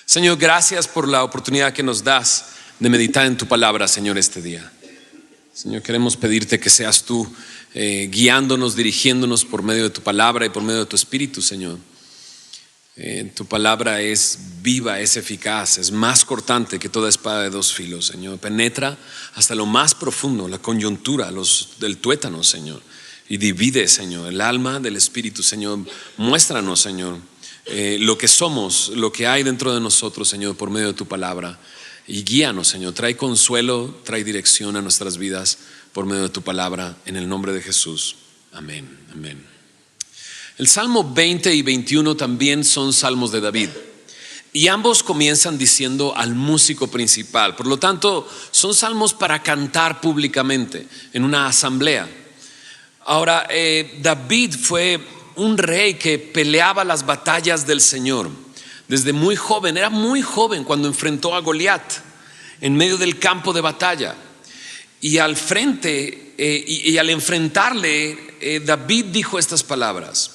Señor, gracias por la oportunidad que nos das de meditar en tu palabra, Señor, este día. Señor, queremos pedirte que seas tú guiándonos, dirigiéndonos por medio de tu palabra y por medio de tu espíritu, Señor. Tu palabra es viva, es eficaz, es más cortante que toda espada de dos filos, Señor. Penetra hasta lo más profundo, la coyuntura del tuétano, Señor, y divide, Señor, el alma del espíritu, Señor. Muéstranos, Señor, lo que somos, lo que hay dentro de nosotros, Señor, por medio de tu palabra. Y guíanos, Señor, trae consuelo, trae dirección a nuestras vidas por medio de tu palabra, en el nombre de Jesús. Amén, amén. El Salmo 20 y 21 también son salmos de David, y ambos comienzan diciendo al músico principal. Por lo tanto, son salmos para cantar públicamente en una asamblea. Ahora, David fue un rey que peleaba las batallas del Señor desde muy joven. Era muy joven cuando enfrentó a Goliat en medio del campo de batalla, y al frente y al enfrentarle, David dijo estas palabras: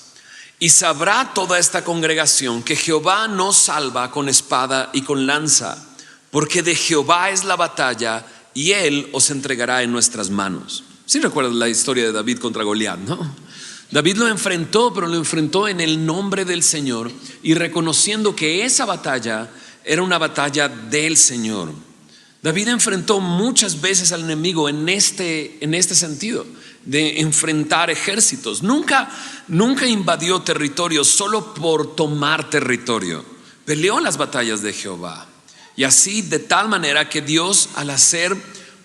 y sabrá toda esta congregación que Jehová nos salva con espada y con lanza, porque de Jehová es la batalla y él os entregará en nuestras manos. ¿Sí recuerdas la historia de David contra Goliat, no? David lo enfrentó, pero lo enfrentó en el nombre del Señor y reconociendo que esa batalla era una batalla del Señor. David enfrentó muchas veces al enemigo en este sentido de enfrentar ejércitos. Nunca invadió territorio solo por tomar territorio. Peleó las batallas de Jehová, y así de tal manera que Dios, al hacer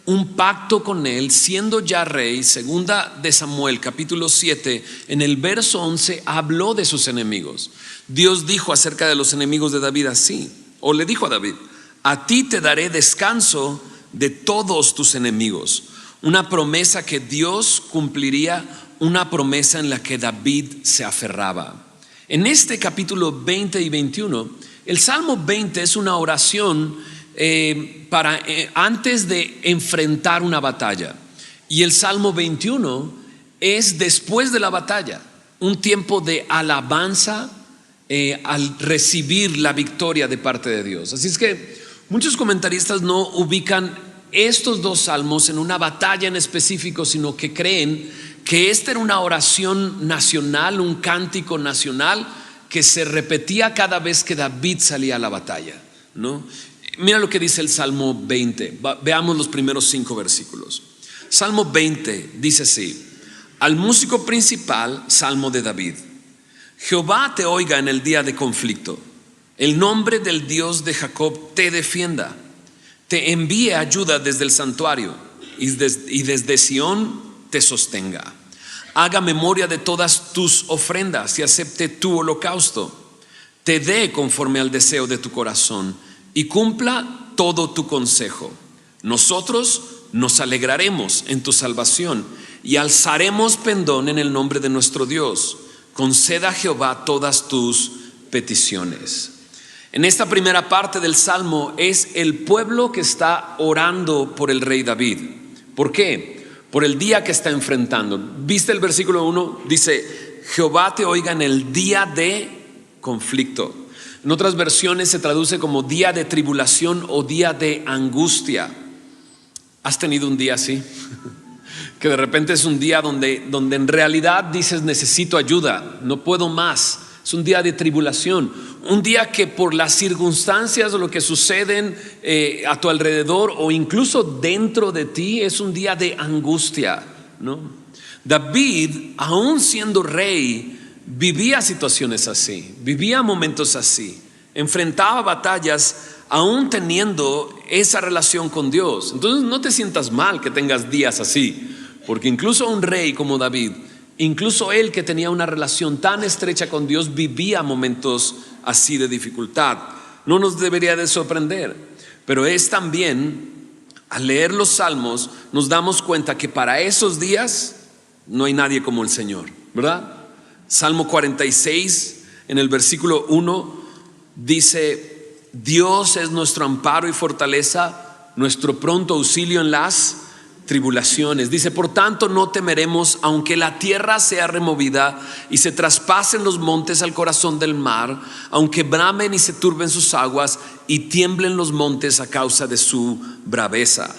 un pacto con él, siendo ya rey, segunda de Samuel capítulo 7, en el verso 11, habló de sus enemigos. Dios dijo acerca de los enemigos de David así, o le dijo a David: a ti te daré descanso de todos tus enemigos. Una promesa que Dios cumpliría, una promesa en la que David se aferraba. En este capítulo 20 y 21, el Salmo 20 es una oración para antes de enfrentar una batalla, y el Salmo 21 es después de la batalla, un tiempo de alabanza al recibir la victoria de parte de Dios. Así es que muchos comentaristas no ubican estos dos salmos en una batalla en específico, sino que creen que esta era una oración nacional, un cántico nacional que se repetía cada vez que David salía a la batalla, ¿no? Mira lo que dice el Salmo 20. Veamos los primeros 5 versículos. Salmo 20 dice así: al músico principal, salmo de David. Jehová te oiga en el día de conflicto. El nombre del Dios de Jacob te defienda. Te envíe ayuda desde el santuario, y desde Sión te sostenga. Haga memoria de todas tus ofrendas y acepte tu holocausto. Te dé conforme al deseo de tu corazón y cumpla todo tu consejo. Nosotros nos alegraremos en tu salvación y alzaremos pendón en el nombre de nuestro Dios. Conceda a Jehová todas tus peticiones. En esta primera parte del Salmo es el pueblo que está orando por el rey David. ¿Por qué? Por el día que está enfrentando. ¿Viste el versículo 1? Dice: Jehová te oiga en el día de conflicto. En otras versiones se traduce como día de tribulación o día de angustia. ¿Has tenido un día así? Que de repente es un día donde en realidad dices: necesito ayuda, no puedo más. Es un día de tribulación, un día que por las circunstancias o lo que suceden a tu alrededor o incluso dentro de ti es un día de angustia, ¿no? David, aún siendo rey, vivía situaciones así, vivía momentos así, enfrentaba batallas aún teniendo esa relación con Dios. Entonces no te sientas mal que tengas días así, porque incluso un rey como David, incluso él que tenía una relación tan estrecha con Dios, vivía momentos así de dificultad. No nos debería de sorprender, pero es también, al leer los salmos, nos damos cuenta que para esos días no hay nadie como el Señor, ¿verdad? Salmo 46 en el versículo 1 dice: Dios es nuestro amparo y fortaleza, nuestro pronto auxilio en las tribulaciones. Dice, por tanto no temeremos, aunque la tierra sea removida y se traspasen los montes al corazón del mar, aunque bramen y se turben sus aguas y tiemblen los montes a causa de su braveza.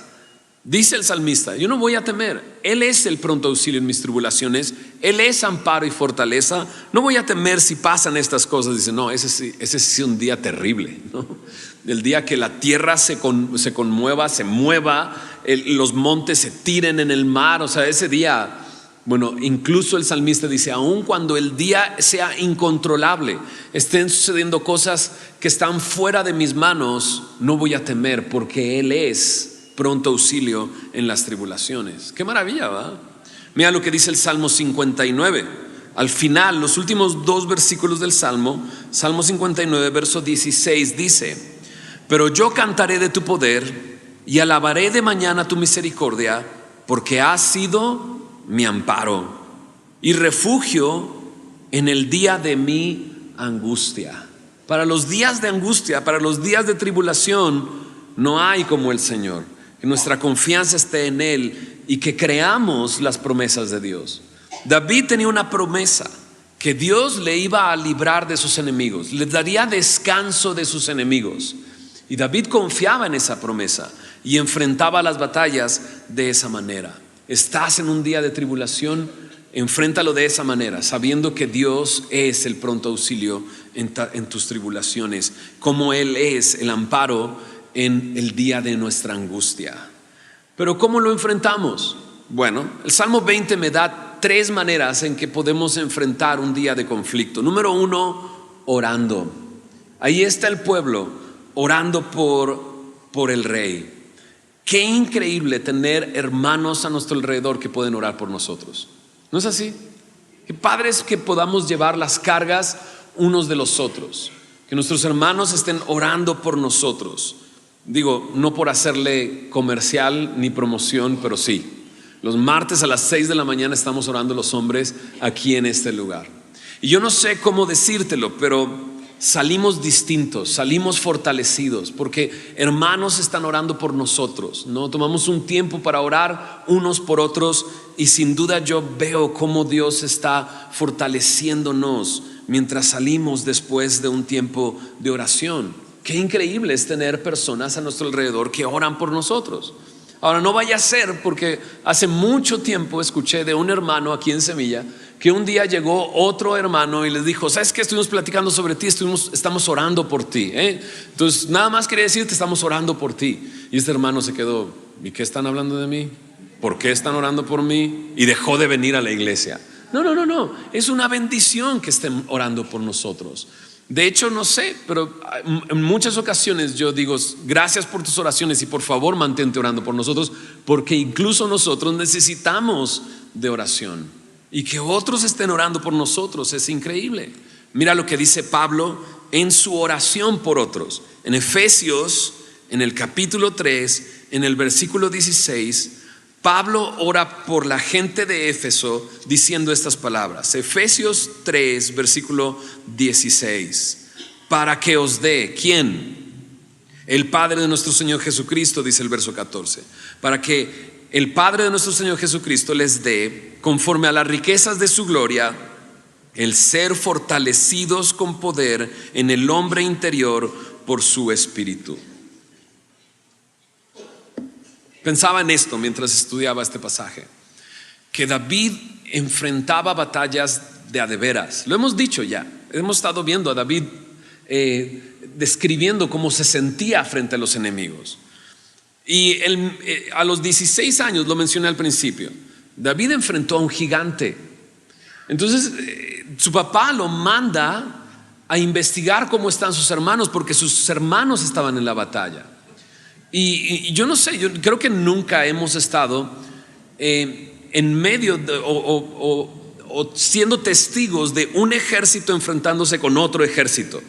Dice el salmista, yo no voy a temer. Él es el pronto auxilio en mis tribulaciones. Él es amparo y fortaleza. No voy a temer si pasan estas cosas. Dice, no, ese es un día terrible, ¿no? El día que la tierra se conmueva, se mueva, los montes se tiren en el mar. O sea, ese día, bueno, incluso el salmista dice, aun cuando el día sea incontrolable, estén sucediendo cosas que están fuera de mis manos, no voy a temer, porque Él es pronto auxilio en las tribulaciones. Qué maravilla, ¿verdad? Mira lo que dice el Salmo 59. Al final, los últimos 2 versículos del Salmo 59, verso 16 dice, pero yo cantaré de tu poder y alabaré de mañana tu misericordia, porque has sido mi amparo y refugio en el día de mi angustia. Para los días de angustia, para los días de tribulación, no hay como el Señor. Que nuestra confianza esté en Él y que creamos las promesas de Dios. David tenía una promesa, que Dios le iba a librar de sus enemigos, le daría descanso de sus enemigos. Y David confiaba en esa promesa y enfrentaba las batallas de esa manera. Estás en un día de tribulación, enfréntalo de esa manera, sabiendo que Dios es el pronto auxilio en tus tribulaciones, como Él es el amparo en el día de nuestra angustia. Pero ¿cómo lo enfrentamos? Bueno, el Salmo 20 me da 3 maneras en que podemos enfrentar un día de conflicto. Número 1, orando. Ahí está el pueblo orando por el rey. Qué increíble tener hermanos a nuestro alrededor que pueden orar por nosotros. ¿No es así? Qué padre es que podamos llevar las cargas unos de los otros, que nuestros hermanos estén orando por nosotros. Digo, no por hacerle comercial ni promoción, pero sí. Los martes a las 6 de la mañana estamos orando los hombres aquí en este lugar. Y yo no sé cómo decírtelo, pero salimos distintos, salimos fortalecidos, porque hermanos están orando por nosotros, ¿no? Tomamos un tiempo para orar unos por otros y sin duda yo veo cómo Dios está fortaleciéndonos mientras salimos después de un tiempo de oración. Qué increíble es tener personas a nuestro alrededor que oran por nosotros. Ahora, no vaya a ser, porque hace mucho tiempo escuché de un hermano aquí en Semilla que un día llegó otro hermano y les dijo, ¿sabes qué? Estuvimos platicando sobre ti, estamos orando por ti, ¿eh? Entonces nada más quería decirte, estamos orando por ti. Y este hermano se quedó, ¿y qué están hablando de mí? ¿Por qué están orando por mí? Y dejó de venir a la iglesia. No, es una bendición que estén orando por nosotros. De hecho, no sé, pero en muchas ocasiones yo digo, gracias por tus oraciones y por favor mantente orando por nosotros, porque incluso nosotros necesitamos de oración. Y que otros estén orando por nosotros es increíble. Mira lo que dice Pablo en su oración por otros. En Efesios, en el capítulo 3, en el versículo 16, Pablo ora por la gente de Éfeso diciendo estas palabras. Efesios 3, versículo 16. Para que os dé, ¿quién? El Padre de nuestro Señor Jesucristo, dice el verso 14. Para que el Padre de nuestro Señor Jesucristo les dé, conforme a las riquezas de su gloria, el ser fortalecidos con poder en el hombre interior por su Espíritu. Pensaba en esto mientras estudiaba este pasaje, que David enfrentaba batallas de a de veras. Lo hemos dicho ya, hemos estado viendo a David describiendo cómo se sentía frente a los enemigos. Y a los 16 años, lo mencioné al principio, David enfrentó a un gigante. Entonces su papá lo manda a investigar cómo están sus hermanos, porque sus hermanos estaban en la batalla. Y yo no sé, yo creo que nunca hemos estado en medio o siendo testigos de un ejército enfrentándose con otro ejército.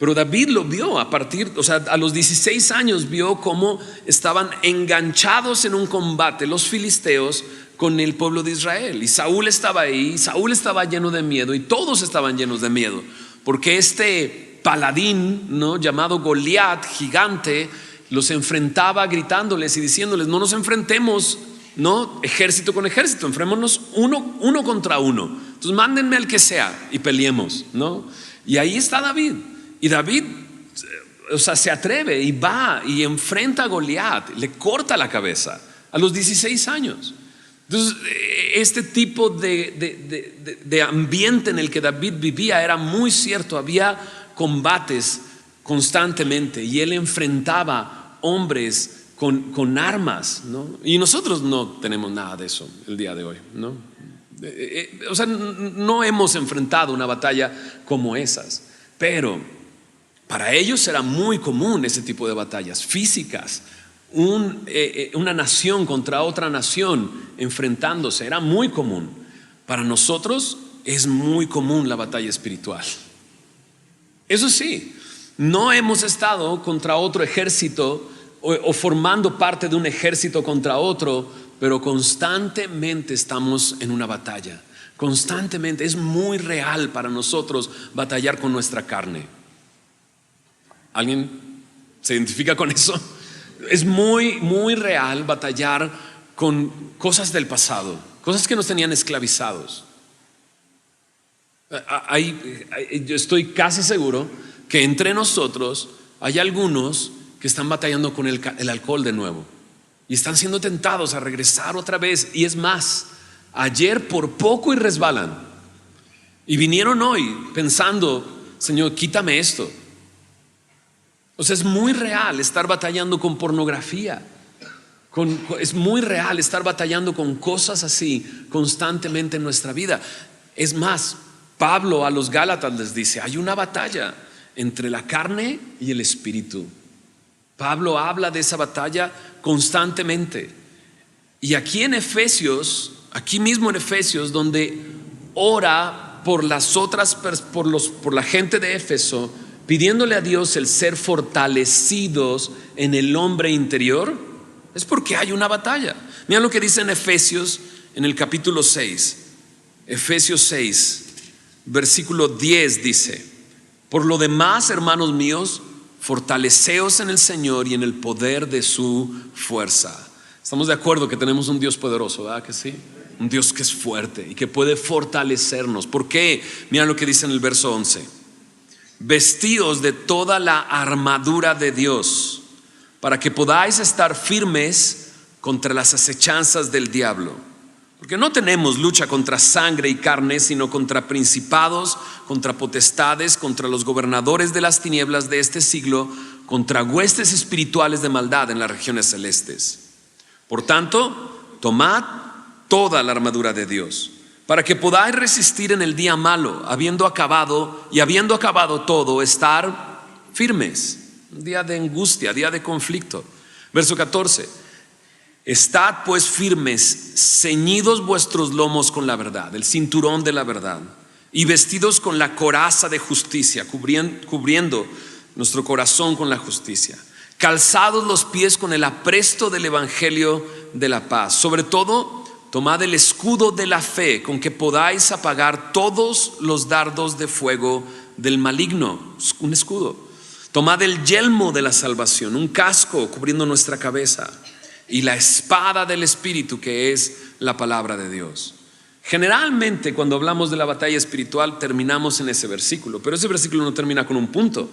Pero David lo vio a los 16 años vio cómo estaban enganchados en un combate los filisteos con el pueblo de Israel. Y Saúl estaba ahí, Saúl estaba lleno de miedo y todos estaban llenos de miedo, porque este paladín, ¿no?, llamado Goliat, gigante, los enfrentaba gritándoles y diciéndoles, no nos enfrentemos no ejército con ejército, enfrentémonos uno contra uno. Entonces mándenme al que sea y peleemos, ¿no? Y ahí está David. Y David, se atreve y va y enfrenta a Goliat, le corta la cabeza a los 16 años. Entonces, este tipo de ambiente en el que David vivía era muy cierto. Había combates constantemente y él enfrentaba hombres con armas, ¿no? Y nosotros no tenemos nada de eso el día de hoy, ¿no? No hemos enfrentado una batalla como esas, pero para ellos era muy común ese tipo de batallas físicas. Una nación contra otra nación enfrentándose era muy común. Para nosotros es muy común la batalla espiritual. Eso sí, no hemos estado contra otro ejército o formando parte de un ejército contra otro, pero constantemente estamos en una batalla. Constantemente es muy real para nosotros batallar con nuestra carne. ¿Alguien se identifica con eso? Es muy, muy real batallar con cosas del pasado, cosas que nos tenían esclavizados. Yo estoy casi seguro que entre nosotros hay algunos que están batallando con el alcohol de nuevo y están siendo tentados a regresar otra vez. Y es más, ayer por poco y resbalan y vinieron hoy pensando: Señor, quítame esto. Es muy real estar batallando con pornografía. Es muy real estar batallando con cosas así constantemente en nuestra vida. Es más, Pablo a los Gálatas les dice: hay una batalla entre la carne y el espíritu. Pablo habla de esa batalla constantemente. Y aquí en Efesios, aquí mismo en Efesios, donde ora por las otras, por la gente de Éfeso, pidiéndole a Dios el ser fortalecidos en el hombre interior, es porque hay una batalla. Mira lo que dice en Efesios, en el capítulo 6, Efesios 6, versículo 10 dice: por lo demás, hermanos míos, fortaleceos en el Señor y en el poder de su fuerza. Estamos de acuerdo que tenemos un Dios poderoso, ¿verdad que sí? Un Dios que es fuerte y que puede fortalecernos. ¿Por qué? Mira lo que dice en el verso 11: vestíos de toda la armadura de Dios, para que podáis estar firmes contra las acechanzas del diablo. Porque no tenemos lucha contra sangre y carne, sino contra principados, contra potestades, contra los gobernadores de las tinieblas de este siglo, contra huestes espirituales de maldad en las regiones celestes. Por tanto, tomad toda la armadura de Dios, para que podáis resistir en el día malo, habiendo acabado todo, estar firmes. Un día de angustia, día de conflicto. Verso 14: estad pues firmes, ceñidos vuestros lomos con la verdad, el cinturón de la verdad, y vestidos con la coraza de justicia, cubriendo nuestro corazón con la justicia, calzados los pies con el apresto del evangelio de la paz. Sobre todo, tomad el escudo de la fe, con que podáis apagar todos los dardos de fuego del maligno. Un escudo. Tomad el yelmo de la salvación, un casco cubriendo nuestra cabeza, y la espada del Espíritu, que es la palabra de Dios. Generalmente cuando hablamos de la batalla espiritual terminamos en ese versículo, pero ese versículo no termina con un punto,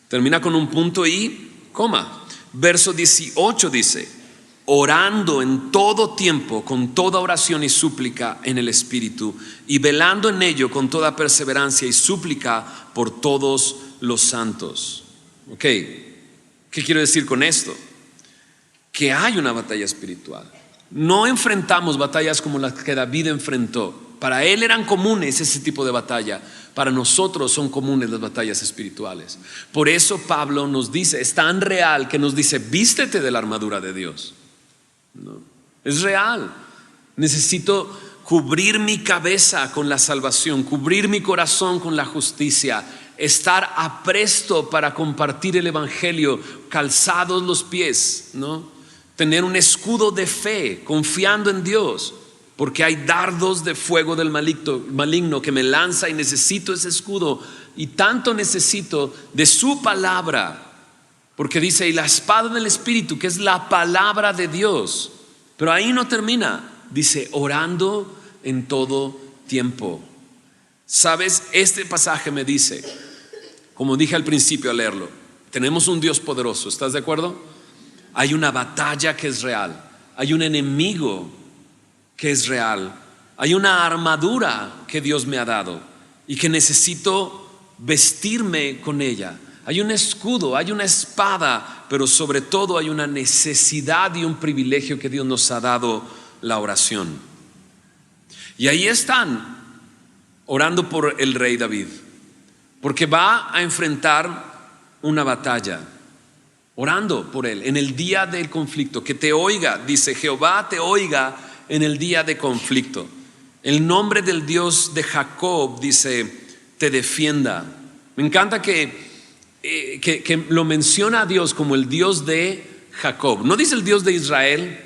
termina con un punto y coma. Verso 18 dice: orando en todo tiempo con toda oración y súplica en el Espíritu, y velando en ello con toda perseverancia y súplica por todos los santos. Ok, ¿qué quiero decir con esto? Que hay una batalla espiritual. No enfrentamos batallas como las que David enfrentó. Para él eran comunes ese tipo de batalla. Para nosotros son comunes las batallas espirituales. Por eso Pablo nos dice, es tan real que nos dice: vístete de la armadura de Dios. ¿No? Es real. Necesito cubrir mi cabeza con la salvación, cubrir mi corazón con la justicia, estar apresto para compartir el evangelio, calzados los pies, ¿no? Tener un escudo de fe, confiando en Dios, porque hay dardos de fuego del maligno que me lanza, y necesito ese escudo, y tanto necesito de su palabra, porque dice: y la espada del Espíritu, que es la palabra de Dios. Pero ahí no termina. Dice, orando en todo tiempo. ¿Sabes? Este pasaje me dice, como dije al principio al leerlo, tenemos un Dios poderoso, ¿estás de acuerdo? Hay una batalla que es real, hay un enemigo que es real, hay una armadura que Dios me ha dado y que necesito vestirme con ella. Hay un escudo, hay una espada, pero sobre todo hay una necesidad y un privilegio que Dios nos ha dado, la oración. Y ahí están orando por el rey David, porque va a enfrentar una batalla, orando por él en el día del conflicto. Que te oiga, dice Jehová, te oiga en el día de conflicto. El nombre del Dios de Jacob, dice, te defienda. Me encanta que lo menciona a Dios como el Dios de Jacob. No dice el Dios de Israel,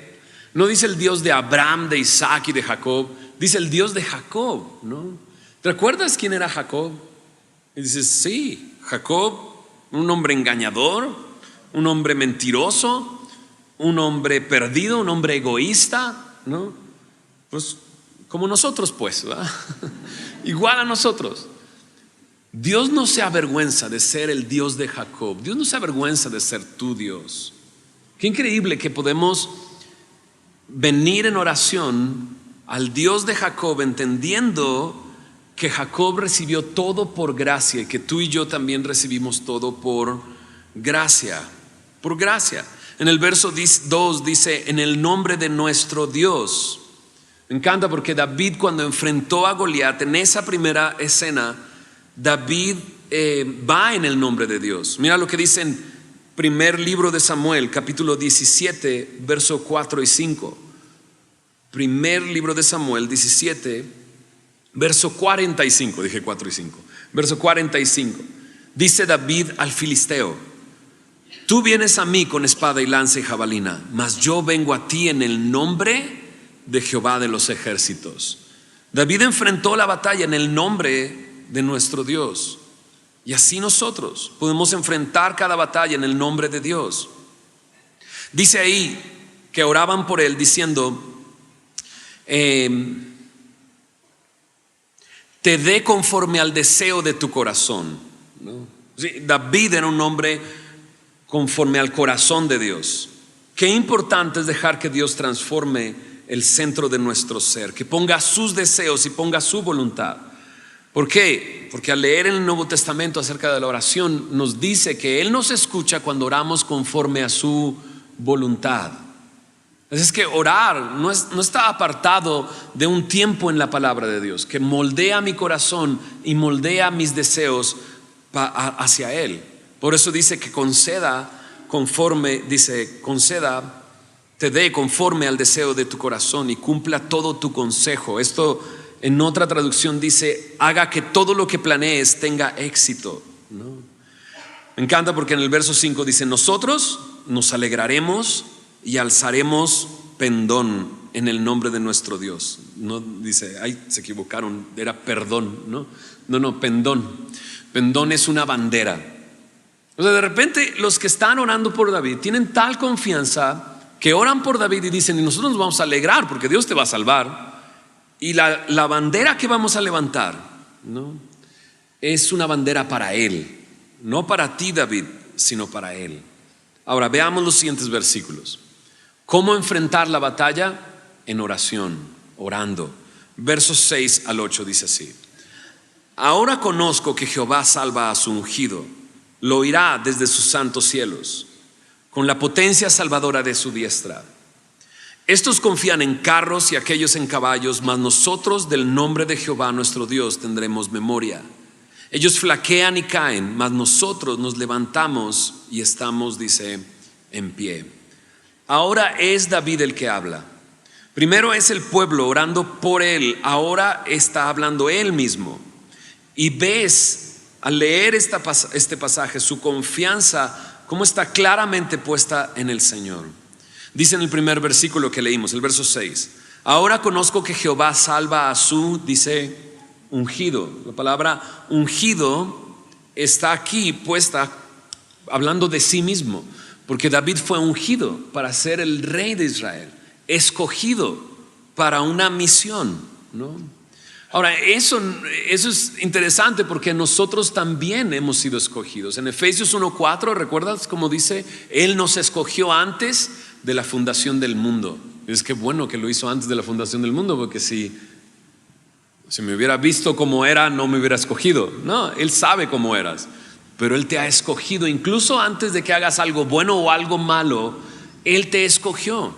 no dice el Dios de Abraham, de Isaac y de Jacob, dice el Dios de Jacob, ¿no? ¿Te recuerdas quién era Jacob? Y dices, sí, Jacob, un hombre engañador, un hombre mentiroso, un hombre perdido, un hombre egoísta, ¿no? Pues como nosotros, pues, ¿verdad? Igual a nosotros. Dios no se avergüenza de ser el Dios de Jacob. Dios no se avergüenza de ser tu Dios. Qué increíble que podemos venir en oración al Dios de Jacob, entendiendo que Jacob recibió todo por gracia y que tú y yo también recibimos todo por gracia. Por gracia. En el verso 2 dice, en el nombre de nuestro Dios. Me encanta porque David, cuando enfrentó a Goliat, en esa primera escena, David va en el nombre de Dios. Mira lo que dice en primer libro de Samuel, capítulo 17, verso 4 y 5. Primer libro de Samuel 17, verso 45. Dije 4 y 5. Verso 45. Dice David al filisteo: tú vienes a mí con espada y lanza y jabalina, mas yo vengo a ti en el nombre de Jehová de los ejércitos. David enfrentó la batalla en el nombre de nuestro Dios. Y así nosotros podemos enfrentar cada batalla en el nombre de Dios. Dice ahí que oraban por él diciendo, te dé conforme al deseo de tu corazón, ¿no? Sí, David era un hombre conforme al corazón de Dios. Qué importante es dejar que Dios transforme el centro de nuestro ser, que ponga sus deseos y ponga su voluntad. ¿Por qué? Porque al leer en el Nuevo Testamento acerca de la oración nos dice que Él nos escucha cuando oramos conforme a su voluntad. Es que orar no está apartado de un tiempo en la palabra de Dios que moldea mi corazón y moldea mis deseos hacia Él. Por eso dice que te dé conforme al deseo de tu corazón y cumpla todo tu consejo. Esto en otra traducción dice, haga que todo lo que planees tenga éxito, ¿no? Me encanta porque en el verso 5 dice, nosotros nos alegraremos y alzaremos pendón en el nombre de nuestro Dios. No dice, ay, se equivocaron, era perdón, no, pendón. Pendón es una bandera. O sea, de repente los que están orando por David tienen tal confianza que oran por David y dicen, y nosotros nos vamos a alegrar porque Dios te va a salvar. Y la bandera que vamos a levantar, ¿no?, es una bandera para Él, no para ti, David, sino para Él. Ahora veamos los siguientes versículos. ¿Cómo enfrentar la batalla? En oración, orando. Versos 6 al 8 dice así: ahora conozco que Jehová salva a su ungido, lo oirá desde sus santos cielos, con la potencia salvadora de su diestra. Estos confían en carros y aquellos en caballos, mas nosotros del nombre de Jehová nuestro Dios tendremos memoria. Ellos flaquean y caen, mas nosotros nos levantamos y estamos, dice, en pie. Ahora es David el que habla. Primero es el pueblo orando por él, ahora está hablando él mismo. Y ves al leer este pasaje su confianza, cómo está claramente puesta en el Señor. Dice en el primer versículo que leímos, el verso 6, ahora conozco que Jehová salva a su, dice, ungido. La palabra ungido está aquí puesta hablando de sí mismo, porque David fue ungido para ser el rey de Israel. escogido para una misión, ¿no? Ahora, eso es interesante porque nosotros también hemos sido escogidos. En Efesios 1:4, ¿recuerdas cómo dice? Él nos escogió antes de la fundación del mundo. Es que bueno que lo hizo antes de la fundación del mundo, porque si me hubiera visto como era, no me hubiera escogido. No, Él sabe cómo eras, pero Él te ha escogido incluso antes de que hagas algo bueno o algo malo. Él te escogió.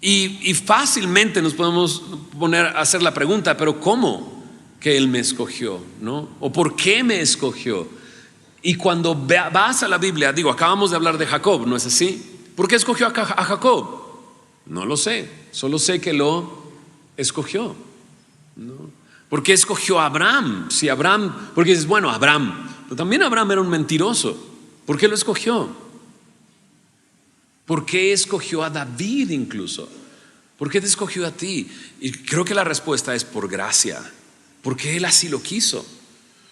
Y fácilmente nos podemos poner a hacer la pregunta, pero ¿cómo que Él me escogió? ¿No? ¿O por qué me escogió? Y cuando vas a la Biblia, digo, acabamos de hablar de Jacob, ¿no es así? ¿Por qué escogió a Jacob? No lo sé, solo sé que lo escogió, ¿no? ¿Por qué escogió a Abraham? Si Abraham, porque dices, bueno, Abraham, pero también Abraham era un mentiroso. ¿Por qué lo escogió? ¿Por qué escogió a David incluso? ¿Por qué te escogió a ti? Y creo que la respuesta es por gracia, porque Él así lo quiso.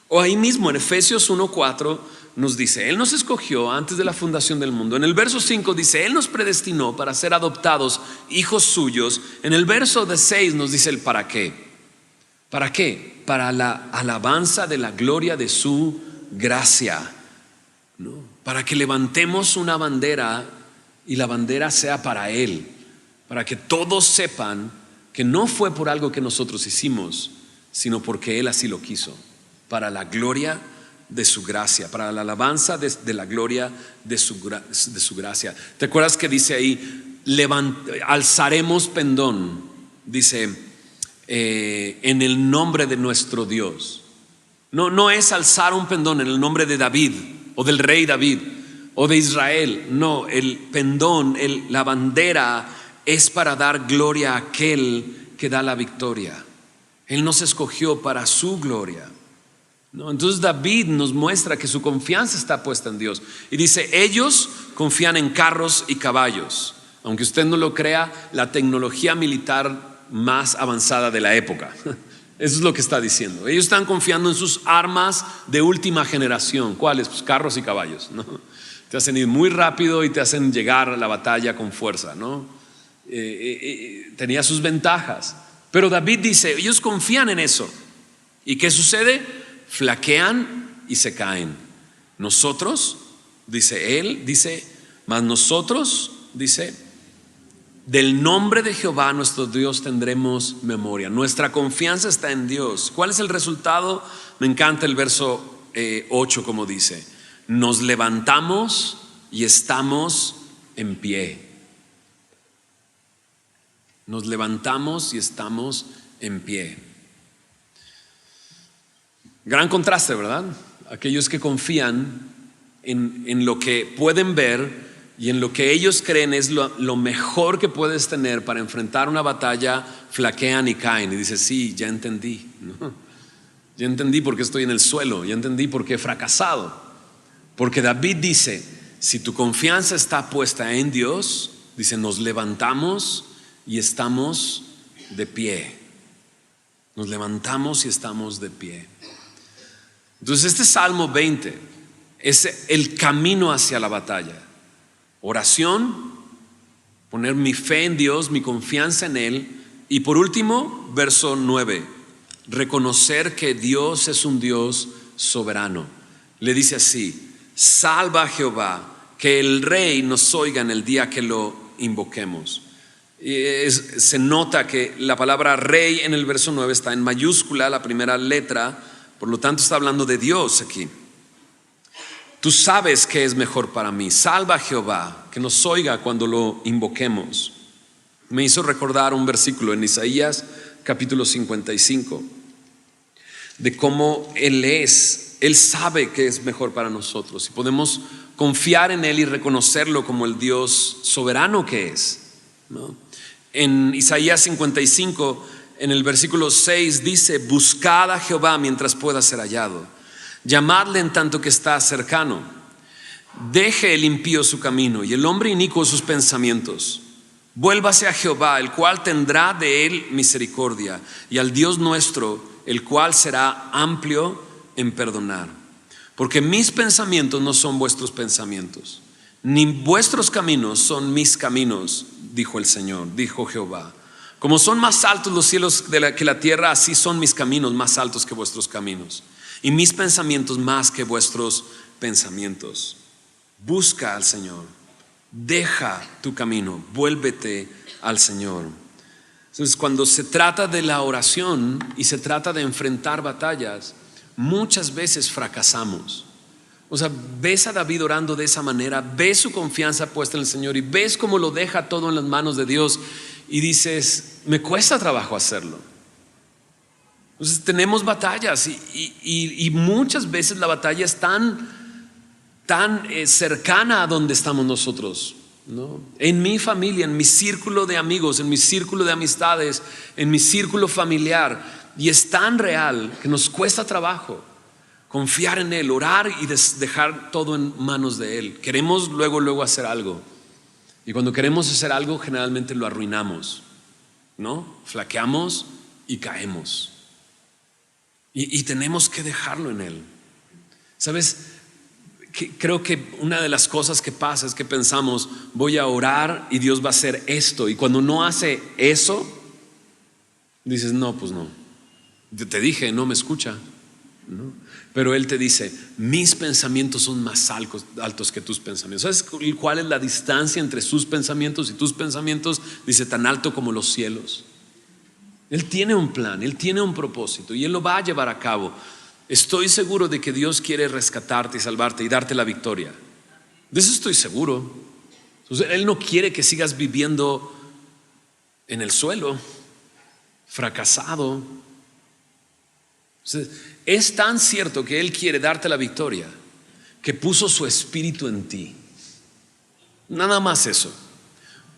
O ahí mismo en Efesios 1:4 nos dice, Él nos escogió antes de la fundación del mundo. En el verso 5 dice, Él nos predestinó para ser adoptados hijos suyos. En el verso 6 nos dice el para qué. ¿Para qué? Para la alabanza de la gloria de su gracia, ¿no? Para que levantemos una bandera y la bandera sea para Él, para que todos sepan que no fue por algo que nosotros hicimos, sino porque Él así lo quiso, para la gloria de su gracia, para la alabanza de la gloria de su gracia. ¿Te acuerdas que dice ahí, alzaremos pendón? Dice, en el nombre de nuestro Dios. No es alzar un pendón en el nombre de David o del rey David o de Israel. No, el pendón, la bandera es para dar gloria a aquel que da la victoria. Él nos escogió para su gloria, ¿no? Entonces David nos muestra que su confianza está puesta en Dios. Y dice, ellos confían en carros y caballos. Aunque usted no lo crea, la tecnología militar más avanzada de la época. Eso es lo que está diciendo. Ellos están confiando en sus armas de última generación. ¿Cuáles? Pues carros y caballos, ¿no? Te hacen ir muy rápido y te hacen llegar a la batalla con fuerza, ¿no? Tenía sus ventajas. Pero David dice, ellos confían en eso. ¿Y qué sucede? Flaquean y se caen. Nosotros, dice él, dice, mas nosotros, dice, del nombre de Jehová nuestro Dios tendremos memoria. Nuestra confianza está en Dios. ¿Cuál es el resultado? Me encanta el verso 8 como dice, nos levantamos y estamos en pie. Nos levantamos y estamos en pie. Gran contraste, ¿verdad? Aquellos que confían en lo que pueden ver y en lo que ellos creen es lo mejor que puedes tener para enfrentar una batalla, flaquean y caen. Y dices, sí, ya entendí, ¿no? Ya entendí por qué estoy en el suelo, ya entendí por qué he fracasado. Porque David dice, si tu confianza está puesta en Dios, dice, nos levantamos y estamos de pie. Nos levantamos y estamos de pie. Entonces este Salmo 20 es el camino hacia la batalla. Oración, poner mi fe en Dios, mi confianza en Él. Y por último, verso 9, reconocer que Dios es un Dios soberano. Le dice así, salva a Jehová, que el Rey nos oiga en el día que lo invoquemos. Se nota que la palabra Rey en el verso 9 está en mayúscula, la primera letra, por lo tanto está hablando de Dios aquí. Tú sabes que es mejor para mí. Salva a Jehová, que nos oiga cuando lo invoquemos. Me hizo recordar un versículo en Isaías capítulo 55 de cómo Él sabe que es mejor para nosotros y podemos confiar en Él y reconocerlo como el Dios soberano que es, ¿no? En Isaías 55, en el versículo 6 dice, buscad a Jehová mientras pueda ser hallado, llamadle en tanto que está cercano. Deje el impío su camino y el hombre inicuo sus pensamientos. Vuélvase a Jehová, el cual tendrá de él misericordia, y al Dios nuestro, el cual será amplio en perdonar. Porque mis pensamientos no son vuestros pensamientos, ni vuestros caminos son mis caminos, dijo el Señor, dijo Jehová. Como son más altos los cielos que la tierra, así son mis caminos más altos que vuestros caminos, y mis pensamientos más que vuestros pensamientos. Busca al Señor, deja tu camino, vuélvete al Señor. Entonces, cuando se trata de la oración y se trata de enfrentar batallas, muchas veces fracasamos. O sea, ves a David orando de esa manera, ves su confianza puesta en el Señor y ves cómo lo deja todo en las manos de Dios y dices, me cuesta trabajo hacerlo. Entonces tenemos batallas y muchas veces la batalla es tan cercana a donde estamos nosotros, ¿no? En mi familia, en mi círculo de amigos, en mi círculo de amistades, en mi círculo familiar, y es tan real que nos cuesta trabajo confiar en Él, orar y dejar todo en manos de Él. Queremos luego hacer algo, y cuando queremos hacer algo generalmente lo arruinamos, ¿no? Flaqueamos y caemos, y tenemos que dejarlo en Él. ¿Sabes? Creo que una de las cosas que pasa es que pensamos, voy a orar y Dios va a hacer esto, y cuando no hace eso, dices, no, pues no, te dije, no me escucha, ¿no? Pero Él te dice, mis pensamientos son más altos que tus pensamientos. ¿Sabes cuál es la distancia entre sus pensamientos y tus pensamientos? Dice, tan alto como los cielos. Él tiene un plan, Él tiene un propósito y Él lo va a llevar a cabo. Estoy seguro de que Dios quiere rescatarte y salvarte y darte la victoria. De eso estoy seguro. Entonces, Él no quiere que sigas viviendo en el suelo, fracasado. Entonces, es tan cierto que Él quiere darte la victoria que puso su espíritu en ti. Nada más eso.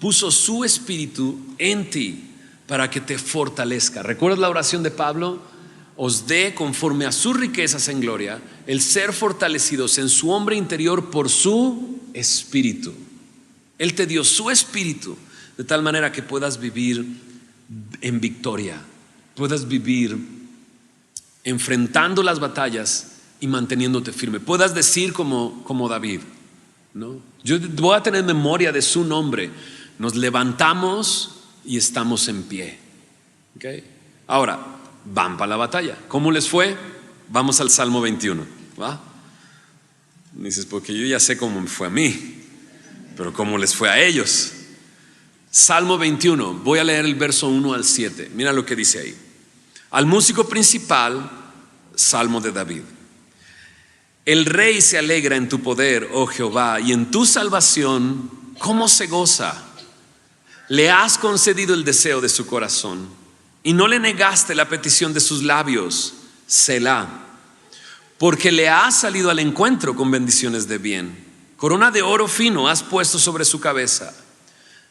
Puso su espíritu en ti para que te fortalezca. ¿Recuerdas la oración de Pablo? Os dé conforme a sus riquezas en gloria el ser fortalecidos en su hombre interior por su espíritu. Él te dio su espíritu de tal manera que puedas vivir en victoria, puedas vivir enfrentando las batallas y manteniéndote firme. Puedas decir como David, ¿no? Yo voy a tener memoria de su nombre. Nos levantamos y estamos en pie. ¿Okay? Ahora, van para la batalla. ¿Cómo les fue? Vamos al Salmo 21, ¿va? Dices, porque yo ya sé cómo me fue a mí, pero ¿cómo les fue a ellos? Salmo 21, voy a leer el verso 1 al 7. Mira lo que dice ahí. Al músico principal, Salmo de David. El rey se alegra en tu poder, oh Jehová, y en tu salvación, ¿cómo se goza? Le has concedido el deseo de su corazón y no le negaste la petición de sus labios, Selah, porque le has salido al encuentro con bendiciones de bien. Corona de oro fino has puesto sobre su cabeza.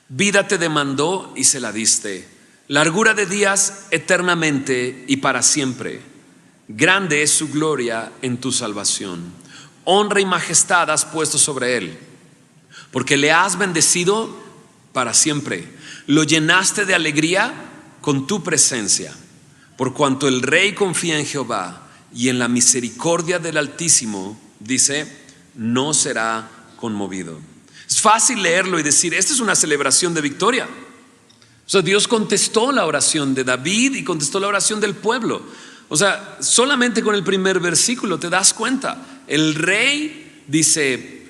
Vida te demandó y se la diste. Largura de días eternamente y para siempre. Grande es su gloria en tu salvación. Honra y majestad has puesto sobre él, porque le has bendecido para siempre. Lo llenaste de alegría con tu presencia. Por cuanto el rey confía en Jehová y en la misericordia del Altísimo, dice, no será conmovido. Es fácil leerlo y decir, esta es una celebración de victoria. O sea, Dios contestó la oración de David y contestó la oración del pueblo. O sea, solamente con el primer versículo te das cuenta. El rey dice,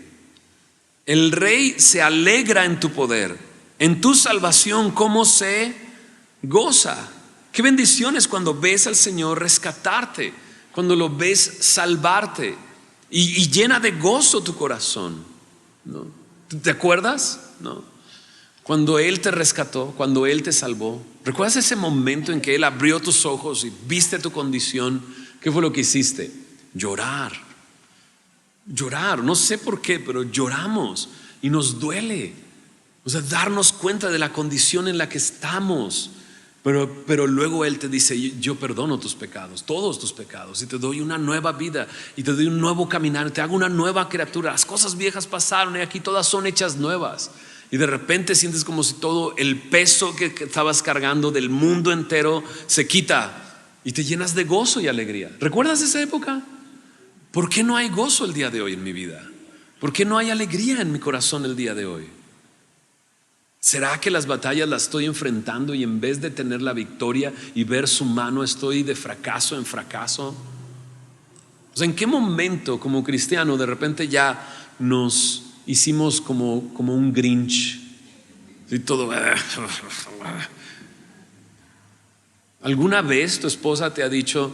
el rey se alegra en tu poder, en tu salvación, ¿cómo se goza? Qué bendiciones cuando ves al Señor rescatarte, cuando lo ves salvarte y llena de gozo tu corazón, ¿no? ¿Te acuerdas? ¿No? Cuando Él te rescató, cuando Él te salvó, ¿recuerdas ese momento en que Él abrió tus ojos y viste tu condición? ¿Qué fue lo que hiciste? Llorar, no sé por qué, pero lloramos y nos duele. O sea, darnos cuenta de la condición en la que estamos. Pero luego Él te dice, yo perdono tus pecados, todos tus pecados, y te doy una nueva vida y te doy un nuevo caminar, te hago una nueva criatura. Las cosas viejas pasaron y aquí todas son hechas nuevas. Y de repente sientes como si todo el peso que estabas cargando del mundo entero se quita y te llenas de gozo y alegría. ¿Recuerdas esa época? ¿Por qué no hay gozo el día de hoy en mi vida? ¿Por qué no hay alegría en mi corazón el día de hoy? ¿Será que las batallas las estoy enfrentando y en vez de tener la victoria y ver su mano estoy de fracaso en fracaso? O sea, ¿en qué momento como cristiano de repente ya nos hicimos como un Grinch? Y todo. ¿Alguna vez tu esposa te ha dicho,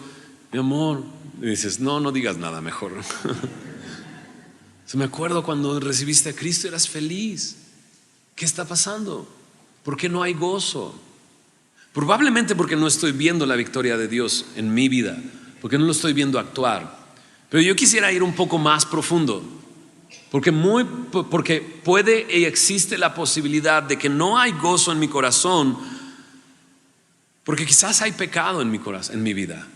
mi amor? Y dices, no digas nada mejor. Me acuerdo cuando recibiste a Cristo eras feliz. ¿Qué está pasando? ¿Por qué no hay gozo? Probablemente porque no estoy viendo la victoria de Dios en mi vida, porque no lo estoy viendo actuar. Pero yo quisiera ir un poco más profundo, porque puede y existe la posibilidad de que no hay gozo en mi corazón, porque quizás hay pecado en mi corazón, en mi vida,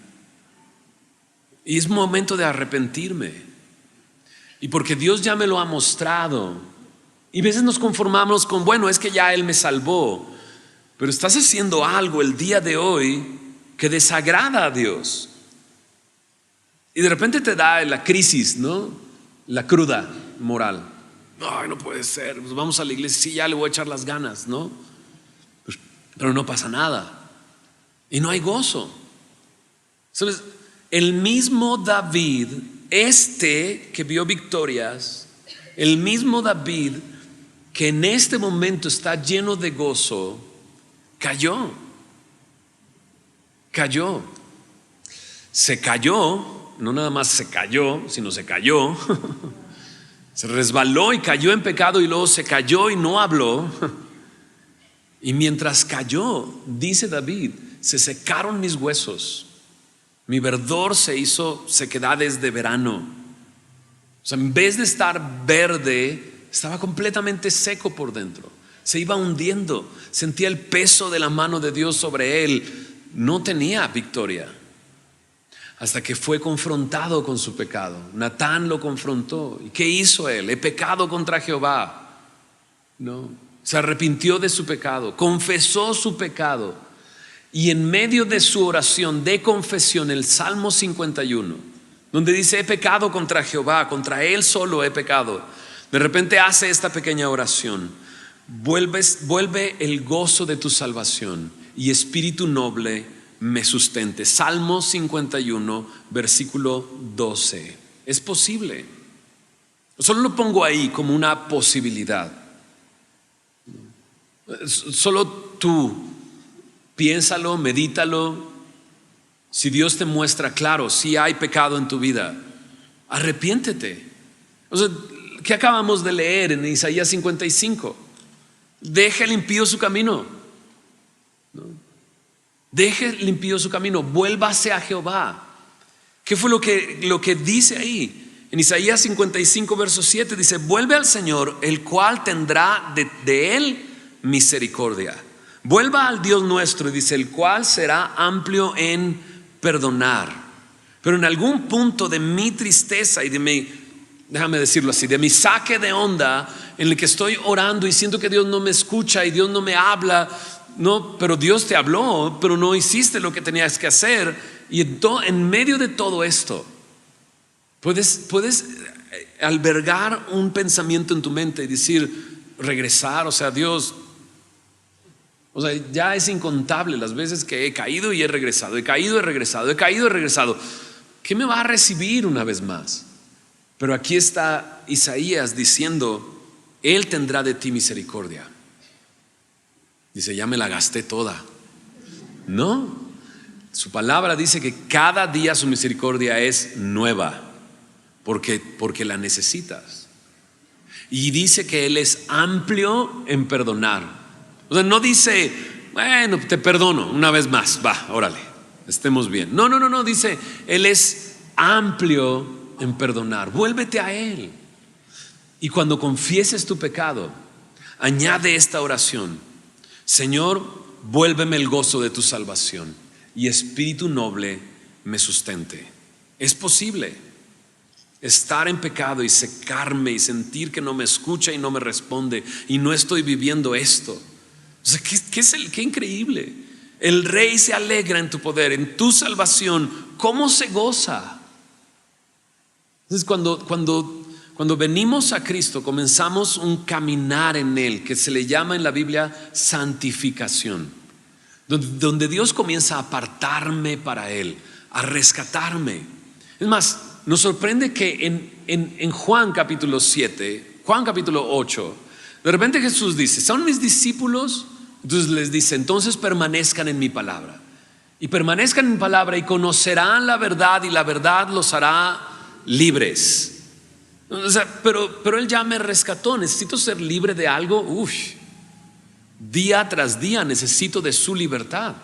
y es momento de arrepentirme, y porque Dios ya me lo ha mostrado. Y a veces nos conformamos con, bueno, es que ya Él me salvó, pero estás haciendo algo el día de hoy que desagrada a Dios. Y de repente te da la crisis, ¿no? La cruda moral. Ay, no puede ser, pues vamos a la iglesia, sí, ya le voy a echar las ganas, ¿no? Pero no pasa nada. Y no hay gozo. ¿Sabes? El mismo David, que vio victorias, el mismo David que en este momento está lleno de gozo, cayó. Se cayó, no nada más se cayó, sino se cayó. Se resbaló y cayó en pecado y luego se cayó y no habló. Y mientras cayó, dice David, se secaron mis huesos, mi verdor se hizo sequedades de verano. O sea, en vez de estar verde, estaba completamente seco por dentro. Se iba hundiendo. Sentía el peso de la mano de Dios sobre él. No tenía victoria. Hasta que fue confrontado con su pecado. Natán lo confrontó. ¿Y qué hizo él? He pecado contra Jehová. No. Se arrepintió de su pecado. Confesó su pecado. Y en medio de su oración de confesión, el Salmo 51, donde dice, he pecado contra Jehová, contra Él solo he pecado. De repente hace esta pequeña oración. Vuelve el gozo de tu salvación y espíritu noble me sustente. Salmo 51, versículo 12. Es posible. Solo lo pongo ahí como una posibilidad. Solo tú piénsalo, medítalo. Si Dios te muestra claro, si hay pecado en tu vida, arrepiéntete. O sea, ¿qué acabamos de leer en Isaías 55? Deje el impío su camino. Deje el impío su camino, vuélvase a Jehová. ¿Qué fue lo que dice ahí? En Isaías 55, verso 7 dice, vuelve al Señor, el cual tendrá de él misericordia. Vuelva al Dios nuestro, y dice, el cual será amplio en perdonar. Pero en algún punto de mi tristeza y de mi, déjame decirlo así, de mi saque de onda, en el que estoy orando y siento que Dios no me escucha y Dios no me habla, no, pero Dios te habló, pero no hiciste lo que tenías que hacer. Y en medio de todo esto, puedes albergar un pensamiento en tu mente y decir, regresar, o sea, Dios, o sea, ya es incontable las veces que he caído y he regresado, he caído, he regresado, he caído, he regresado. ¿Qué me va a recibir una vez más? Pero aquí está Isaías diciendo, Él tendrá de ti misericordia. Dice, ya me la gasté toda. No, su palabra dice que cada día su misericordia es nueva, porque la necesitas. Y dice que Él es amplio en perdonar. O sea, no dice, bueno, te perdono una vez más, va, órale, estemos bien. No, dice, Él es amplio en perdonar. Vuélvete a Él. Y cuando confieses tu pecado, añade esta oración: Señor, vuélveme el gozo de tu salvación y espíritu noble me sustente. Es posible estar en pecado y secarme y sentir que no me escucha y no me responde y no estoy viviendo esto. O sea, qué increíble. El Rey se alegra en tu poder, en tu salvación. ¿Cómo se goza? Entonces cuando cuando venimos a Cristo, comenzamos un caminar en Él que se le llama en la Biblia santificación, donde Dios comienza a apartarme para Él, a rescatarme. Es más, nos sorprende que en Juan capítulo 7, Juan capítulo 8, de repente Jesús dice: son mis discípulos. Entonces les dice: entonces permanezcan en mi palabra, y permanezcan en mi palabra, y conocerán la verdad, y la verdad los hará libres. O sea, pero Él ya me rescató. Necesito ser libre de algo. Día tras día necesito de su libertad.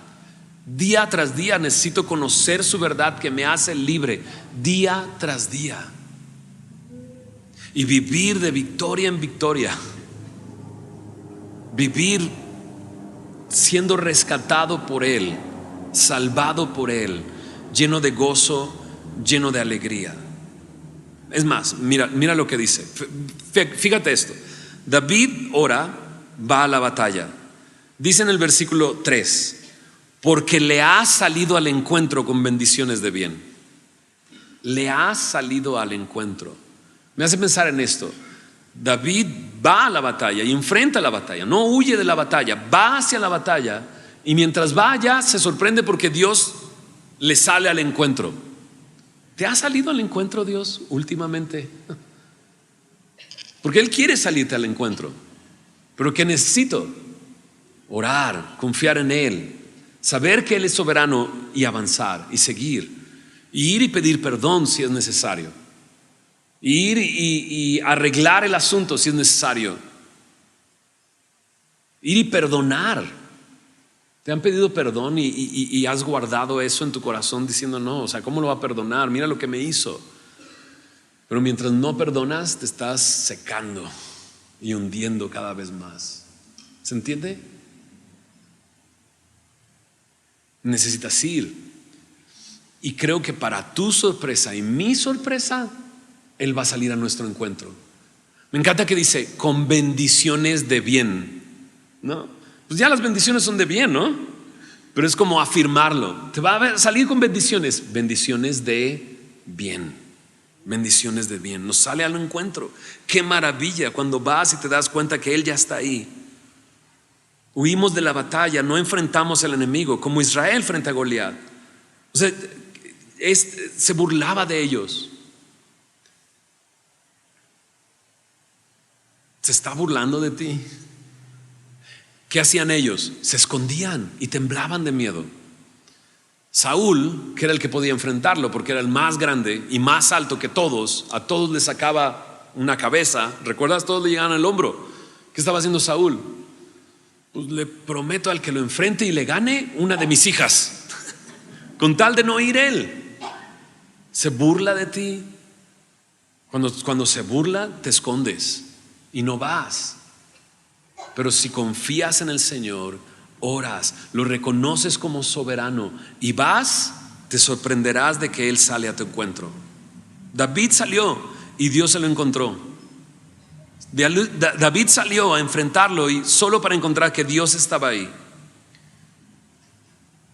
Día tras día necesito conocer su verdad que me hace libre. Día tras día. Y vivir de victoria en victoria. Vivir siendo rescatado por Él, salvado por Él, lleno de gozo, lleno de alegría. Es más, mira lo que dice. Fíjate esto. David ora, va a la batalla. Dice en el versículo 3: porque le ha salido al encuentro con bendiciones de bien. Le ha salido al encuentro. Me hace pensar en esto. David va a la batalla y enfrenta la batalla, no huye de la batalla, va hacia la batalla, y mientras va allá se sorprende porque Dios le sale al encuentro. ¿Te ha salido al encuentro Dios últimamente? Porque Él quiere salirte al encuentro. Pero ¿qué necesito? Orar, confiar en Él, saber que Él es soberano y avanzar y seguir, y ir y pedir perdón si es necesario, ir y arreglar el asunto si es necesario, ir y perdonar. ¿Te han pedido perdón y has guardado eso en tu corazón diciendo: no, o sea, ¿cómo lo va a perdonar? Mira lo que me hizo. Pero mientras no perdonas, te estás secando y hundiendo cada vez más. ¿Se entiende? Necesitas ir. Y creo que para tu sorpresa y mi sorpresa, Él va a salir a nuestro encuentro. Me encanta que dice: con bendiciones de bien, ¿no? Pues ya las bendiciones son de bien, ¿no? Pero es como afirmarlo. Te va a salir con bendiciones. Bendiciones de bien. Bendiciones de bien. Nos sale al encuentro. Qué maravilla cuando vas y te das cuenta que Él ya está ahí. Huimos de la batalla, no enfrentamos al enemigo como Israel frente a Goliat. O sea, se burlaba de ellos. Se está burlando de ti. ¿Qué hacían ellos? Se escondían y temblaban de miedo. Saúl, que era el que podía enfrentarlo porque era el más grande y más alto que todos, a todos le sacaba una cabeza. ¿Recuerdas? Todos le llegaban al hombro. ¿Qué estaba haciendo Saúl? Pues le prometo al que lo enfrente y le gane una de mis hijas, con tal de no ir él. Se burla de ti. Cuando se burla, te escondes y no vas. Pero si confías en el Señor, oras, lo reconoces como soberano y vas, te sorprenderás de que Él sale a tu encuentro. David salió y Dios se lo encontró. David salió a enfrentarlo y solo para encontrar que Dios estaba ahí.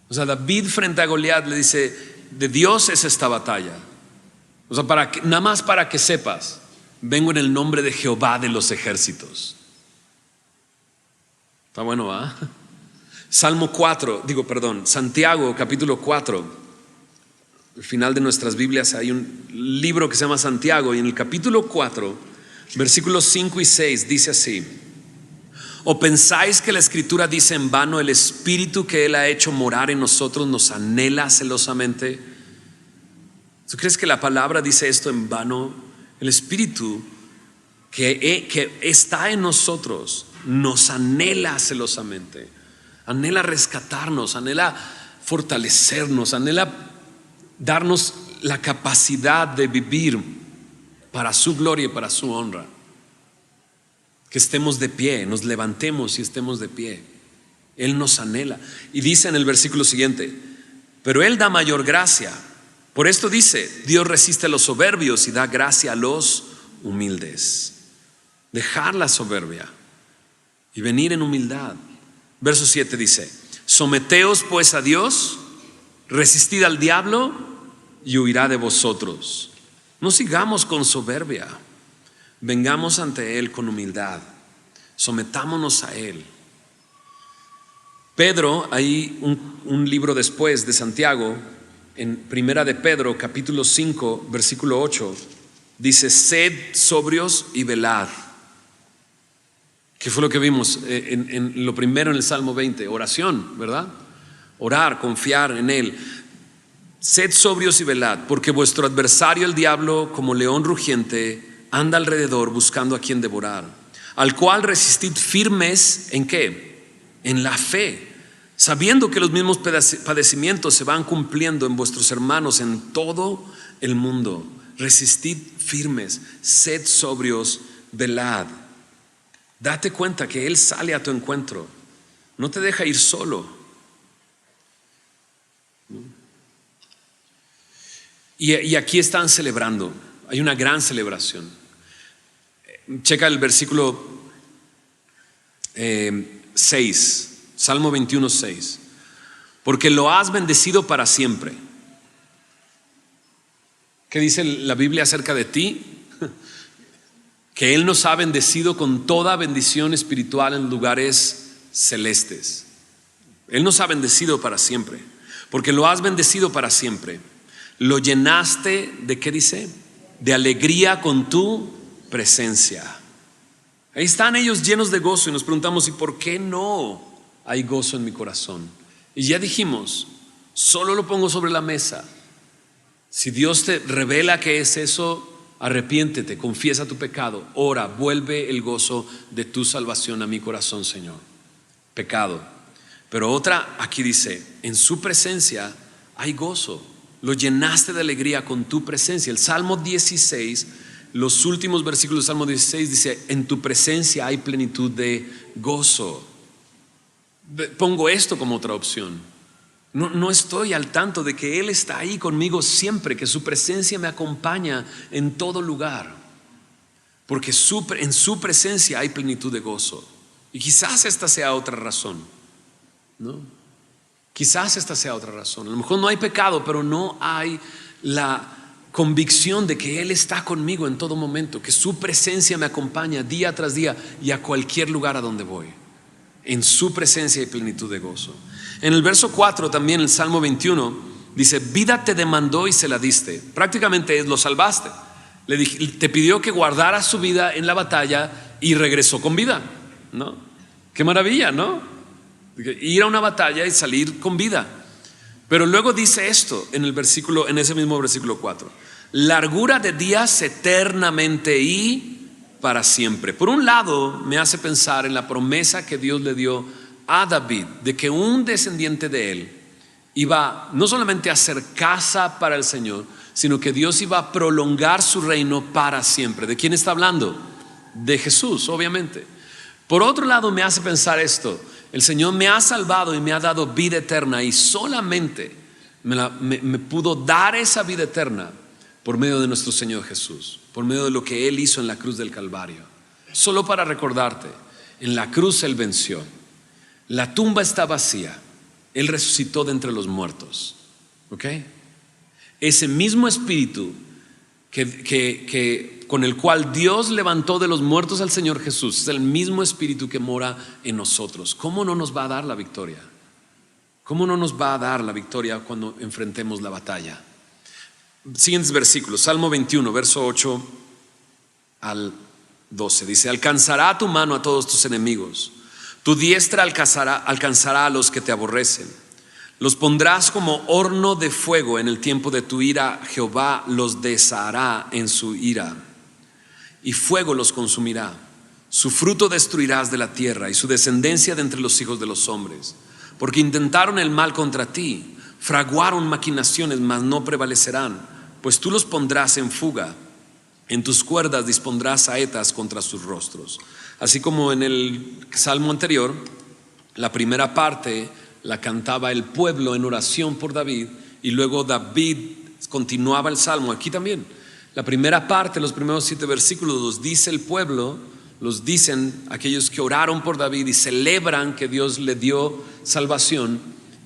O sea, David frente a Goliat le dice: de Dios es esta batalla. O sea, nada más para que sepas, vengo en el nombre de Jehová de los ejércitos. Está bueno, ¿ah? Santiago capítulo 4. Al final de nuestras Biblias hay un libro que se llama Santiago, y en el capítulo 4, versículos 5 y 6 dice así: ¿o pensáis que la Escritura dice en vano, el Espíritu que Él ha hecho morar en nosotros nos anhela celosamente? ¿Tú crees que la palabra dice esto en vano? El Espíritu que está en nosotros nos anhela celosamente, anhela rescatarnos, anhela fortalecernos, anhela darnos la capacidad de vivir para su gloria y para su honra. Que estemos de pie, nos levantemos y estemos de pie. Él nos anhela. Y dice en el versículo siguiente: pero Él da mayor gracia. Por esto dice: Dios resiste a los soberbios y da gracia a los humildes. Dejar la soberbia y venir en humildad. Verso 7 dice: someteos pues a Dios, resistid al diablo y huirá de vosotros. No sigamos con soberbia. Vengamos ante Él con humildad, sometámonos a Él. Pedro, hay un libro después de Santiago, en Primera de Pedro, capítulo 5, versículo 8, dice: sed sobrios y velad. ¿Qué fue lo que vimos en lo primero en el Salmo 20? Oración, ¿verdad? Orar, confiar en Él. Sed sobrios y velad, porque vuestro adversario el diablo, como león rugiente, anda alrededor buscando a quien devorar, al cual resistid firmes. ¿En qué? En la fe, sabiendo que los mismos padecimientos se van cumpliendo en vuestros hermanos en todo el mundo. Resistid firmes, sed sobrios, velad. Date cuenta que Él sale a tu encuentro, no te deja ir solo. Y aquí están celebrando, hay una gran celebración. Checa el versículo 6, Salmo 21, 6. Porque lo has bendecido para siempre. ¿Qué dice la Biblia acerca de ti? Que Él nos ha bendecido con toda bendición espiritual en lugares celestes. Él nos ha bendecido para siempre. Porque lo has bendecido para siempre. Lo llenaste de, ¿qué dice? De alegría con tu presencia. Ahí están ellos llenos de gozo y nos preguntamos: ¿y por qué no hay gozo en mi corazón? Y ya dijimos, solo lo pongo sobre la mesa. Si Dios te revela que es eso, arrepiéntete, confiesa tu pecado, ora, vuelve el gozo de tu salvación a mi corazón, Señor. Pecado. Pero otra, aquí dice: en su presencia hay gozo. Lo llenaste de alegría con tu presencia. El Salmo 16, los últimos versículos del Salmo 16 dice: en tu presencia hay plenitud de gozo. Pongo esto como otra opción. No estoy al tanto de que Él está ahí conmigo siempre, que su presencia me acompaña en todo lugar, porque en su presencia hay plenitud de gozo. Y quizás esta sea otra razón, ¿no? Quizás esta sea otra razón. A lo mejor no hay pecado, pero no hay la convicción de que Él está conmigo en todo momento, que su presencia me acompaña día tras día y a cualquier lugar a donde voy. En su presencia hay plenitud de gozo. En el verso 4 también, el Salmo 21 dice: vida te demandó y se la diste. Prácticamente lo salvaste. Te pidió que guardara su vida en la batalla y regresó con vida, ¿no? Qué maravilla, ¿no? Ir a una batalla y salir con vida. Pero luego dice esto en ese mismo versículo 4: largura de días eternamente y para siempre. Por un lado, me hace pensar en la promesa que Dios le dio a David de que un descendiente de él iba no solamente a hacer casa para el Señor, sino que Dios iba a prolongar su reino para siempre. ¿De quién está hablando? De Jesús, obviamente. Por otro lado, me hace pensar esto: el Señor me ha salvado y me ha dado vida eterna, y solamente me pudo dar esa vida eterna por medio de nuestro Señor Jesús, por medio de lo que Él hizo en la cruz del Calvario. Solo para recordarte, en la cruz Él venció, la tumba está vacía, Él resucitó de entre los muertos. ¿Ok? Ese mismo espíritu que con el cual Dios levantó de los muertos al Señor Jesús es el mismo espíritu que mora en nosotros. ¿Cómo no nos va a dar la victoria? ¿Cómo no nos va a dar la victoria cuando enfrentemos la batalla? Siguientes versículos. Salmo 21, verso 8 al 12 dice: alcanzará tu mano a todos tus enemigos, tu diestra alcanzará a los que te aborrecen. Los pondrás como horno de fuego en el tiempo de tu ira. Jehová los deshará en su ira, y fuego los consumirá. Su fruto destruirás de la tierra, y su descendencia de entre los hijos de los hombres. Porque intentaron el mal contra ti, fraguaron maquinaciones, mas no prevalecerán. Pues tú los pondrás en fuga, en tus cuerdas dispondrás saetas contra sus rostros. Así como en el salmo anterior, la primera parte la cantaba el pueblo en oración por David, y luego David continuaba el salmo. Aquí también la primera parte, los primeros 7 versículos, los dice el pueblo, los dicen aquellos que oraron por David y celebran que Dios le dio salvación.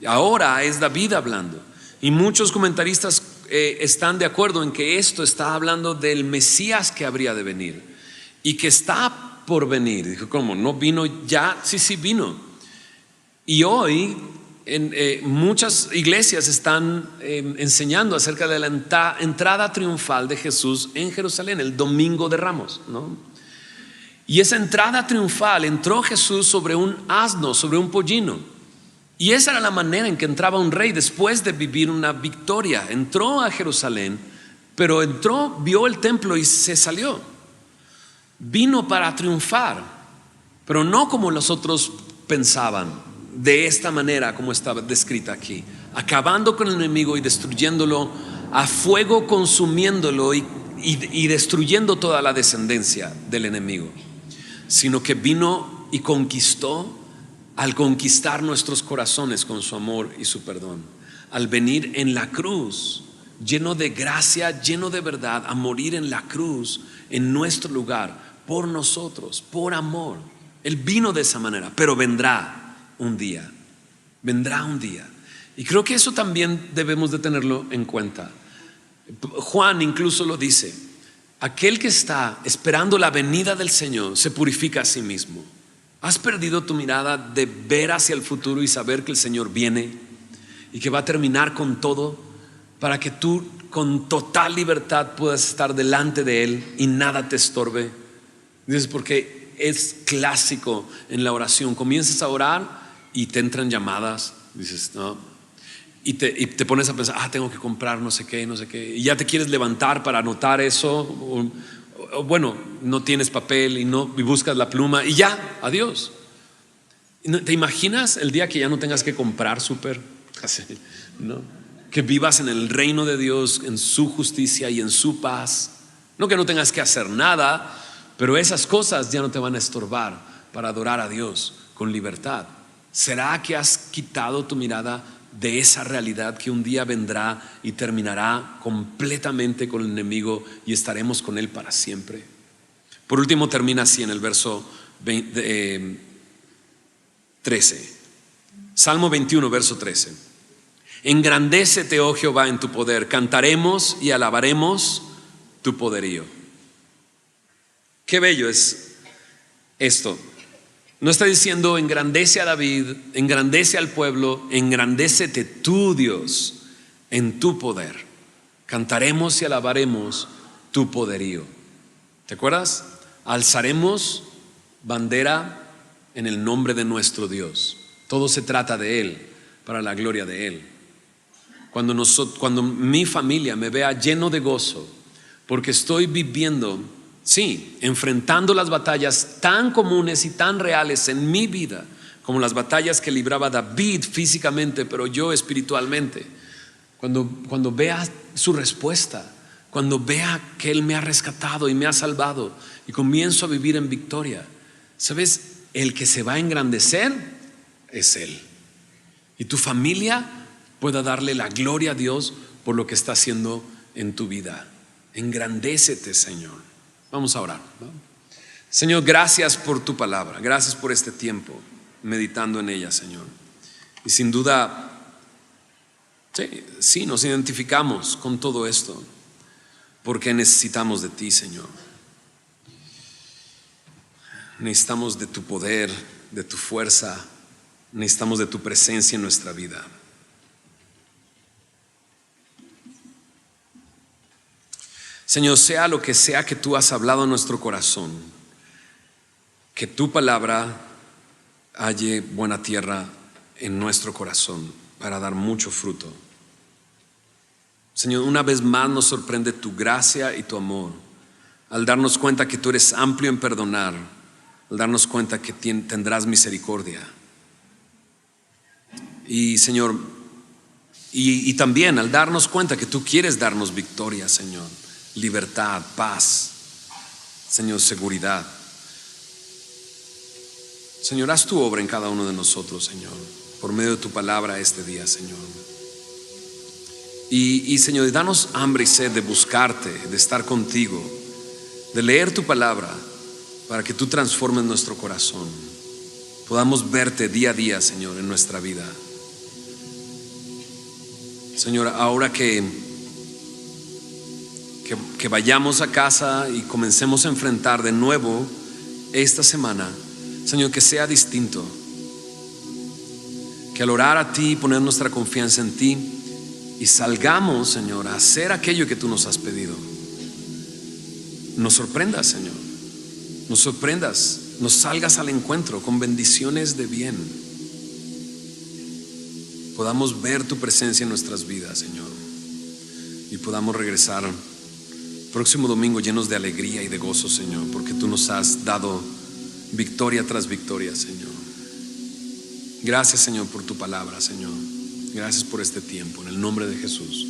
Ahora es David hablando, y muchos comentaristas están de acuerdo en que esto está hablando del Mesías que habría de venir. y que está por venir. Dijo, ¿cómo? ¿No vino ya? Sí, vino. Y hoy muchas iglesias están enseñando acerca de la entrada triunfal de Jesús en Jerusalén, el Domingo de Ramos, ¿no? Y esa entrada triunfal, entró Jesús sobre un asno, sobre un pollino. Y esa era la manera en que entraba un rey después de vivir una victoria. Entró a Jerusalén, pero entró, vio el templo y se salió. Vino para triunfar, pero no como los otros pensaban, de esta manera como estaba descrita aquí, acabando con el enemigo y destruyéndolo a fuego, consumiéndolo y destruyendo toda la descendencia del enemigo, sino que vino y conquistó al conquistar nuestros corazones con su amor y su perdón, al venir en la cruz lleno de gracia, lleno de verdad, a morir en la cruz en nuestro lugar por nosotros, por amor. Él vino de esa manera, pero vendrá un día, vendrá un día. Y creo que eso también debemos de tenerlo en cuenta. Juan incluso lo dice: aquel que está esperando la venida del Señor se purifica a sí mismo. ¿Has perdido tu mirada de ver hacia el futuro y saber que el Señor viene y que va a terminar con todo, para que tú con total libertad puedas estar delante de Él y nada te estorbe? Dices, porque es clásico en la oración, comienzas a orar y te entran llamadas, dices, no, y te pones a pensar, tengo que comprar no sé qué, y ya te quieres levantar para anotar eso, o bueno, no tienes papel y buscas la pluma y ya, adiós. ¿Te imaginas el día que ya no tengas que comprar súper? ¿No? Que vivas en el reino de Dios, en su justicia y en su paz. No que no tengas que hacer nada, pero esas cosas ya no te van a estorbar para adorar a Dios con libertad. ¿Será que has quitado tu mirada de esa realidad que un día vendrá y terminará completamente con el enemigo y estaremos con él para siempre? Por último, termina así en el verso 13. Salmo 21, verso 13. Engrandécete, oh Jehová, en tu poder, cantaremos y alabaremos tu poderío. Qué bello es esto. No está diciendo engrandece a David, engrandece al pueblo, engrandécete tú, Dios, en tu poder. Cantaremos y alabaremos tu poderío. ¿Te acuerdas? Alzaremos bandera en el nombre de nuestro Dios. Todo se trata de Él, para la gloria de Él. Cuando mi familia me vea lleno de gozo, porque estoy viviendo, sí, enfrentando las batallas tan comunes y tan reales en mi vida, como las batallas que libraba David físicamente, pero yo espiritualmente. Cuando vea su respuesta, cuando vea que Él me ha rescatado y me ha salvado y comienzo a vivir en victoria, ¿sabes? El que se va a engrandecer es Él. Y tu familia pueda darle la gloria a Dios por lo que está haciendo en tu vida. Engrandécete, Señor. Vamos a orar, ¿no? Señor, gracias por tu palabra, gracias por este tiempo meditando en ella, Señor. Y sin duda, sí, nos identificamos con todo esto, porque necesitamos de ti, Señor. Necesitamos de tu poder, de tu fuerza, necesitamos de tu presencia en nuestra vida. Señor, sea lo que sea que tú has hablado en nuestro corazón, que tu palabra halle buena tierra en nuestro corazón para dar mucho fruto. Señor, una vez más nos sorprende tu gracia y tu amor al darnos cuenta que tú eres amplio en perdonar, al darnos cuenta que tendrás misericordia. Y Señor, y también al darnos cuenta que tú quieres darnos victoria, Señor, libertad, paz, Señor, seguridad. Señor, haz tu obra en cada uno de nosotros, Señor, por medio de tu palabra este día, Señor. Y Señor, danos hambre y sed de buscarte, de estar contigo, de leer tu palabra, para que tú transformes nuestro corazón, podamos verte día a día, Señor, en nuestra vida. Señor, ahora que que vayamos a casa y comencemos a enfrentar de nuevo esta semana, Señor, que sea distinto. Que al orar a ti, poner nuestra confianza en ti y salgamos, Señor, a hacer aquello que tú nos has pedido, nos sorprendas, Señor, nos sorprendas, nos salgas al encuentro con bendiciones de bien, podamos ver tu presencia en nuestras vidas, Señor, y podamos regresar próximo domingo llenos de alegría y de gozo, Señor, porque tú nos has dado victoria tras victoria, Señor. Gracias, Señor, por tu palabra, Señor. Gracias por este tiempo, en el nombre de Jesús.